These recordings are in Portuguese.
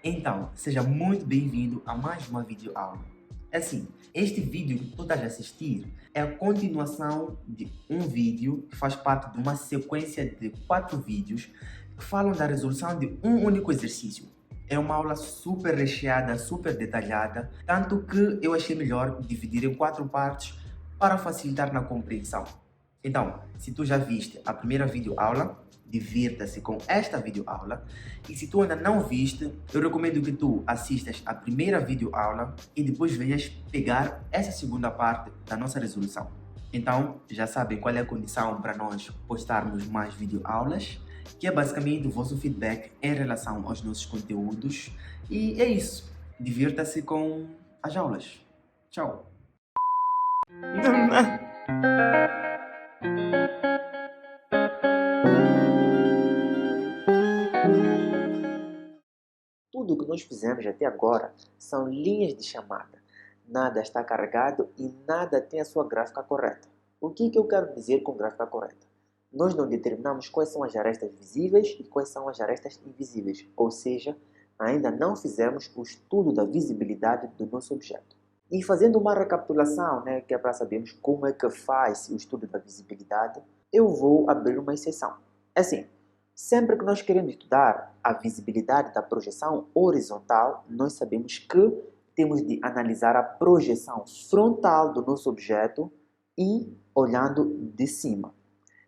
Então, seja muito bem-vindo a mais uma videoaula. Assim, este vídeo que tu estás a assistir é a continuação de um vídeo que faz parte de uma sequência de 4 vídeos que falam da resolução de um único exercício. É uma aula super recheada, super detalhada, tanto que eu achei melhor dividir em 4 partes para facilitar na compreensão. Então, se tu já viste a primeira videoaula, divirta-se com esta videoaula. E se tu ainda não viste, eu recomendo que tu assistas a primeira videoaula e depois venhas pegar essa segunda parte da nossa resolução. Então, já sabem qual é a condição para nós postarmos mais videoaulas, que é basicamente o vosso feedback em relação aos nossos conteúdos. E é isso. Divirta-se com as aulas. Tchau! Tudo o que nós fizemos até agora são linhas de chamada. Nada está carregado e nada tem a sua gráfica correta. O que eu quero dizer com gráfica correta? Nós não determinamos quais são as arestas visíveis e quais são as arestas invisíveis, ou seja, ainda não fizemos o estudo da visibilidade do nosso objeto. E fazendo uma recapitulação, que é para sabermos como é que faz o estudo da visibilidade, eu vou abrir uma exceção. Assim, sempre que nós queremos estudar a visibilidade da projeção horizontal, nós sabemos que temos de analisar a projeção frontal do nosso objeto e olhando de cima.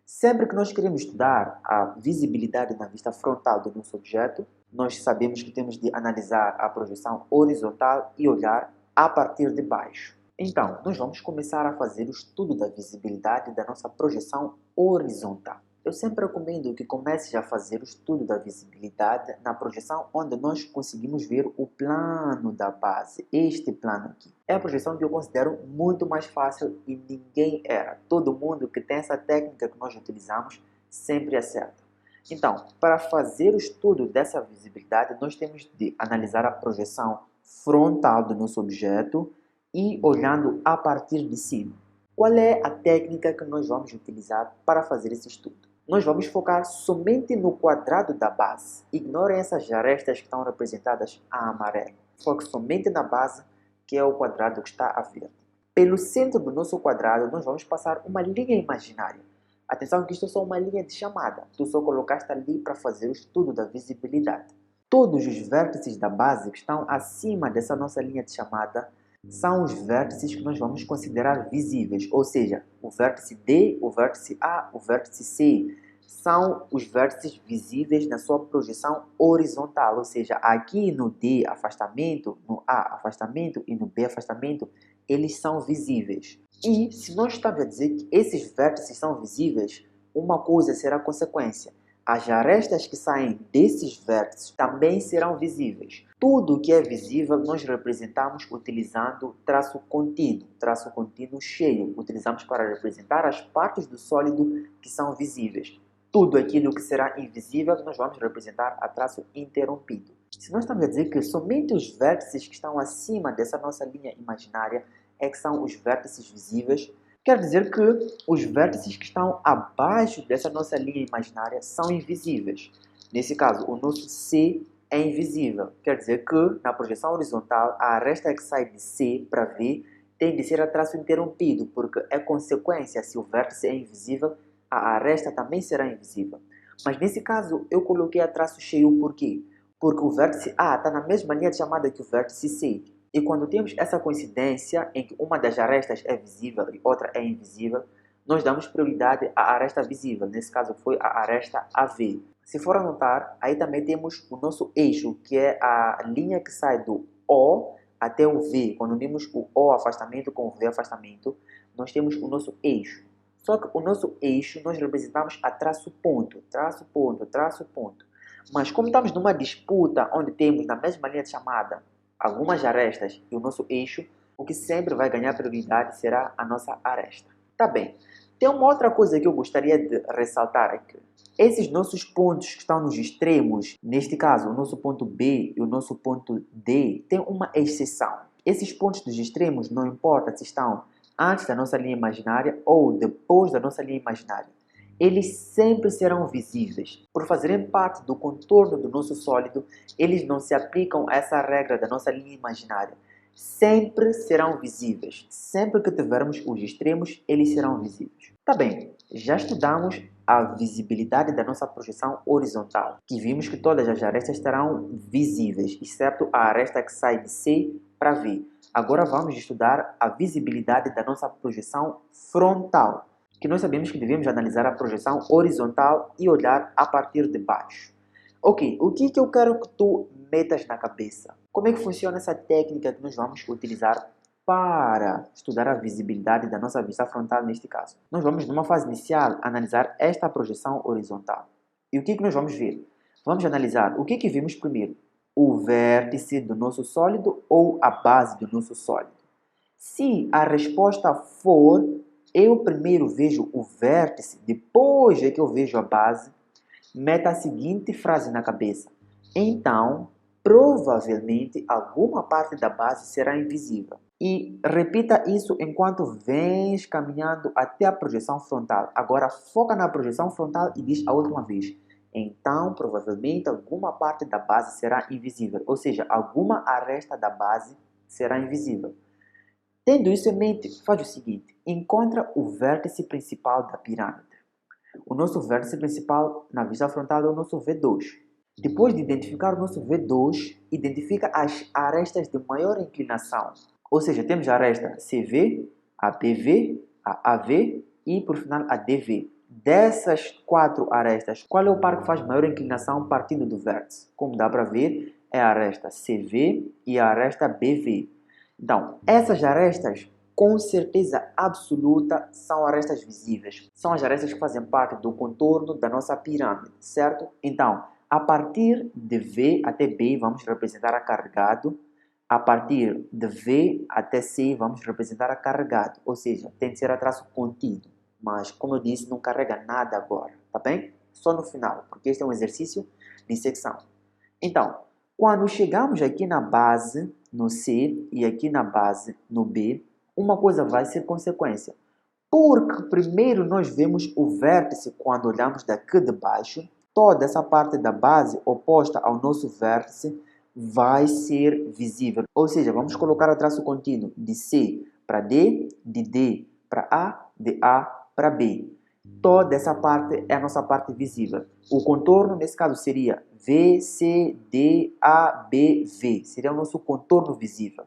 Sempre que nós queremos estudar a visibilidade na vista frontal do nosso objeto, nós sabemos que temos de analisar a projeção horizontal e olhar a partir de baixo. Então, nós vamos começar a fazer o estudo da visibilidade da nossa projeção horizontal. Eu sempre recomendo que comece a fazer o estudo da visibilidade na projeção onde nós conseguimos ver o plano da base, este plano aqui. É a projeção que eu considero muito mais fácil e ninguém erra. Todo mundo que tem essa técnica que nós utilizamos sempre acerta. Então, para fazer o estudo dessa visibilidade, nós temos de analisar a projeção frontal do nosso objeto e olhando a partir de cima. Qual é a técnica que nós vamos utilizar para fazer esse estudo? Nós vamos focar somente no quadrado da base. Ignorem essas arestas que estão representadas a amarelo. Foque somente na base, que é o quadrado que está a verde. Pelo centro do nosso quadrado, nós vamos passar uma linha imaginária. Atenção que isto é só uma linha de chamada. Tu só colocaste ali para fazer o estudo da visibilidade. Todos os vértices da base que estão acima dessa nossa linha de chamada são os vértices que nós vamos considerar visíveis, ou seja, o vértice D, o vértice A, o vértice C, são os vértices visíveis na sua projeção horizontal, ou seja, aqui no D afastamento, no A afastamento e no B afastamento, eles são visíveis. E se nós estamos a dizer que esses vértices são visíveis, uma coisa será consequência. As arestas que saem desses vértices também serão visíveis. Tudo que é visível nós representamos utilizando traço contínuo cheio. Utilizamos para representar as partes do sólido que são visíveis. Tudo aquilo que será invisível nós vamos representar a traço interrompido. Se nós estamos a dizer que somente os vértices que estão acima dessa nossa linha imaginária é que são os vértices visíveis, quer dizer que os vértices que estão abaixo dessa nossa linha imaginária são invisíveis. Nesse caso, o nosso C é invisível. Quer dizer que, na projeção horizontal, a aresta que sai de C para V tem de ser a traço interrompido, porque é consequência, se o vértice é invisível, a aresta também será invisível. Mas nesse caso, eu coloquei a traço cheio por quê? Porque o vértice A está na mesma linha de chamada que o vértice C. E quando temos essa coincidência em que uma das arestas é visível e outra é invisível, nós damos prioridade à aresta visível. Nesse caso foi a aresta AV. Se for anotar, aí também temos o nosso eixo, que é a linha que sai do O até o V. Quando unimos o O afastamento com o V afastamento, nós temos o nosso eixo. Só que o nosso eixo nós representamos a traço ponto, traço ponto, traço ponto. Mas como estamos numa disputa onde temos na mesma linha de chamada algumas arestas e o nosso eixo, o que sempre vai ganhar prioridade será a nossa aresta. Tá bem. Tem uma outra coisa que eu gostaria de ressaltar aqui. Esses nossos pontos que estão nos extremos, neste caso o nosso ponto B e o nosso ponto D, tem uma exceção. Esses pontos dos extremos não importa se estão antes da nossa linha imaginária ou depois da nossa linha imaginária. eles sempre serão visíveis. Por fazerem parte do contorno do nosso sólido, eles não se aplicam a essa regra da nossa linha imaginária. Sempre serão visíveis. Sempre que tivermos os extremos, eles serão visíveis. Tá bem, já estudamos a visibilidade da nossa projeção horizontal, que vimos que todas as arestas estarão visíveis, exceto a aresta que sai de C para V. Agora vamos estudar a visibilidade da nossa projeção frontal, que nós sabemos que devemos analisar a projeção horizontal e olhar a partir de baixo. Ok, o que eu quero que tu metas na cabeça? Como é que funciona essa técnica que nós vamos utilizar para estudar a visibilidade da nossa vista frontal neste caso? Nós vamos, numa fase inicial, analisar esta projeção horizontal. E o que nós vamos ver? Vamos analisar o que vimos primeiro? O vértice do nosso sólido ou a base do nosso sólido? Se a resposta for, eu primeiro vejo o vértice, depois é que eu vejo a base, meta a seguinte frase na cabeça. Então, provavelmente, alguma parte da base será invisível. E repita isso enquanto vens caminhando até a projeção frontal. Agora, foca na projeção frontal e diz a última vez. Então, provavelmente, alguma parte da base será invisível. Ou seja, alguma aresta da base será invisível. Tendo isso em mente, faz o seguinte. Encontra o vértice principal da pirâmide. O nosso vértice principal na vista frontal é o nosso V2. Depois de identificar o nosso V2, identifica as arestas de maior inclinação. Ou seja, temos a aresta CV, a BV, a AV e, por final, a DV. Dessas 4 arestas, qual é o par que faz maior inclinação partindo do vértice? Como dá para ver, é a aresta CV e a aresta BV. Então, essas arestas, com certeza absoluta, são arestas visíveis. São as arestas que fazem parte do contorno da nossa pirâmide, certo? Então, a partir de V até B, vamos representar a carregado. A partir de V até C, vamos representar a carregado. Ou seja, tem que ser a traço contínuo. Mas, como eu disse, não carrega nada agora, tá bem? Só no final, porque este é um exercício de secção. Então, quando chegamos aqui na base, no C, e aqui na base, no B, uma coisa vai ser consequência. Porque primeiro nós vemos o vértice quando olhamos daqui de baixo. Toda essa parte da base oposta ao nosso vértice vai ser visível. Ou seja, vamos colocar o traço contínuo de C para D, de D para A, de A para B. Toda essa parte é a nossa parte visível. O contorno, nesse caso, seria V, C, D, A, B, V. Seria o nosso contorno visível.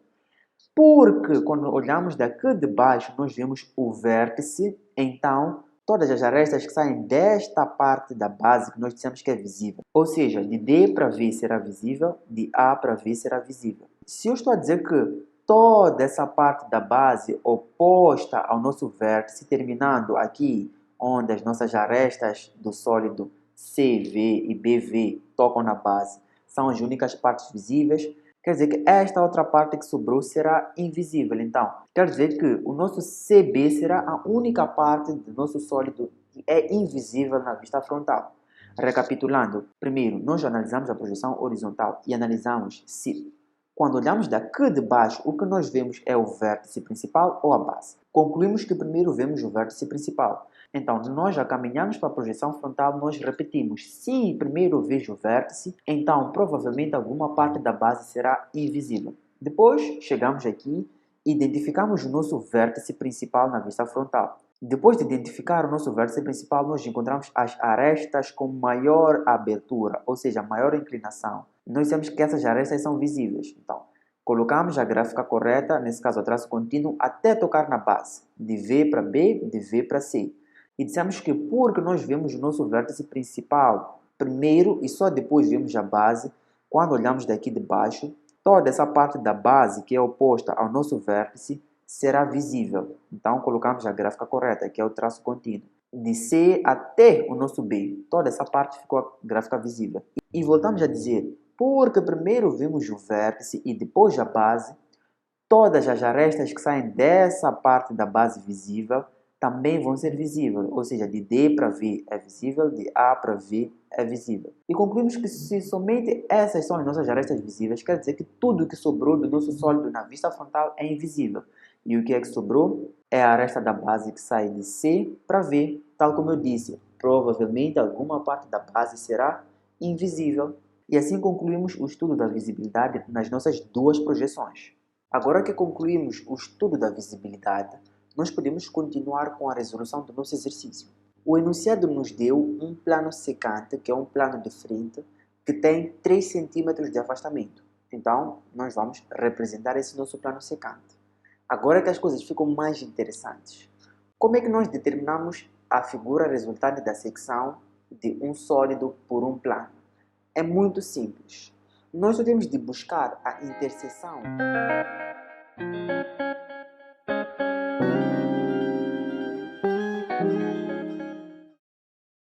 Porque quando olhamos daqui de baixo, nós vemos o vértice. Então, todas as arestas que saem desta parte da base que nós dissemos que é visível. Ou seja, de D para V será visível, de A para V será visível. Se eu estou a dizer que toda essa parte da base oposta ao nosso vértice, terminando aqui onde as nossas arestas do sólido CV e BV tocam na base, são as únicas partes visíveis, quer dizer que esta outra parte que sobrou será invisível. Então, quer dizer que o nosso CB será a única parte do nosso sólido que é invisível na vista frontal. Recapitulando, primeiro, nós analisamos a projeção horizontal e analisamos se, quando olhamos daqui de baixo, o que nós vemos é o vértice principal ou a base. Concluímos que primeiro vemos o vértice principal. Então, nós já caminhamos para a projeção frontal, nós repetimos. Se primeiro eu vejo o vértice, então provavelmente alguma parte da base será invisível. Depois, chegamos aqui e identificamos o nosso vértice principal na vista frontal. Depois de identificar o nosso vértice principal, nós encontramos as arestas com maior abertura, ou seja, maior inclinação. Nós sabemos que essas arestas são visíveis. Então, colocamos a gráfica correta, nesse caso o traço contínuo, até tocar na base, de V para B, de V para C. E dissemos que porque nós vemos o nosso vértice principal primeiro e só depois vemos a base, quando olhamos daqui de baixo, toda essa parte da base que é oposta ao nosso vértice será visível. Então colocamos a gráfica correta, que é o traço contínuo. De C até o nosso B, toda essa parte ficou a gráfica visível. E voltamos a dizer, porque primeiro vemos o vértice e depois a base, todas as arestas que saem dessa parte da base visível também vão ser visíveis, ou seja, de D para V é visível, de A para V é visível. E concluímos que se somente essas são as nossas arestas visíveis, quer dizer que tudo que sobrou do nosso sólido na vista frontal é invisível. E o que é que sobrou? É a aresta da base que sai de C para V, tal como eu disse. Provavelmente alguma parte da base será invisível. E assim concluímos o estudo da visibilidade nas nossas duas projeções. Agora que concluímos o estudo da visibilidade, nós podemos continuar com a resolução do nosso exercício. O enunciado nos deu um plano secante, que é um plano de frente, que tem 3 cm de afastamento. Então, nós vamos representar esse nosso plano secante. Agora que as coisas ficam mais interessantes, como é que nós determinamos a figura resultante da secção de um sólido por um plano? É muito simples. Nós só temos de buscar a interseção